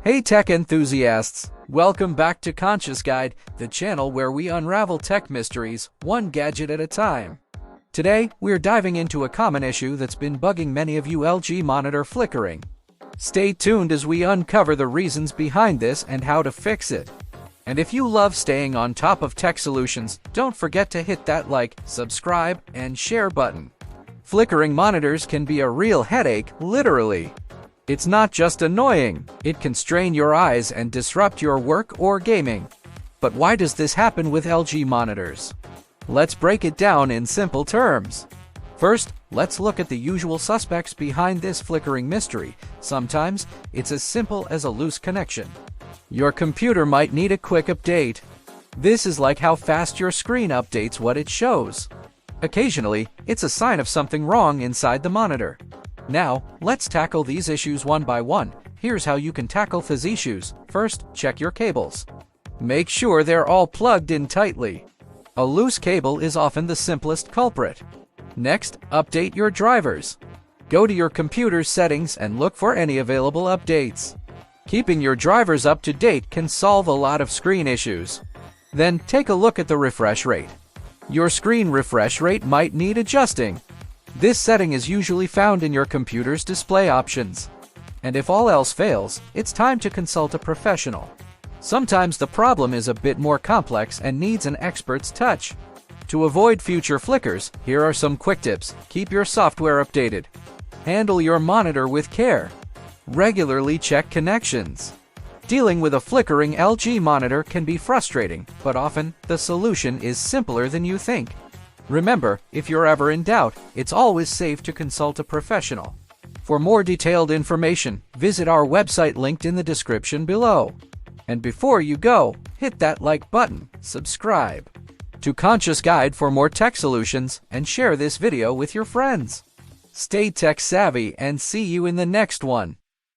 Hey tech enthusiasts! Welcome back to Conscious Guide, the channel where we unravel tech mysteries, one gadget at a time. Today, we're diving into a common issue that's been bugging many of you: LG monitor flickering. Stay tuned as we uncover the reasons behind this and how to fix it. And if you love staying on top of tech solutions, don't forget to hit that like, subscribe, and share button. Flickering monitors can be a real headache, literally. It's not just annoying, it can strain your eyes and disrupt your work or gaming. But why does this happen with LG monitors? Let's break it down in simple terms. First, let's look at the usual suspects behind this flickering mystery. Sometimes, it's as simple as a loose connection. Your computer might need a quick update. This is like how fast your screen updates what it shows. Occasionally, it's a sign of something wrong inside the monitor. Now, let's tackle these issues one by one. Here's how you can tackle these issues. First, check your cables. Make sure they're all plugged in tightly. A loose cable is often the simplest culprit. Next, update your drivers. Go to your computer's settings and look for any available updates. Keeping your drivers up to date can solve a lot of screen issues. Then, take a look at the refresh rate. Your screen refresh rate might need adjusting. This setting is usually found in your computer's display options. And if all else fails, it's time to consult a professional. Sometimes the problem is a bit more complex and needs an expert's touch. To avoid future flickers, here are some quick tips. Keep your software updated. Handle your monitor with care. Regularly check connections. Dealing with a flickering LG monitor can be frustrating, but often the solution is simpler than you think. Remember, if you're ever in doubt, it's always safe to consult a professional. For more detailed information, visit our website linked in the description below. And before you go, hit that like button, subscribe to Conscious Guide for more tech solutions, and share this video with your friends. Stay tech savvy and see you in the next one.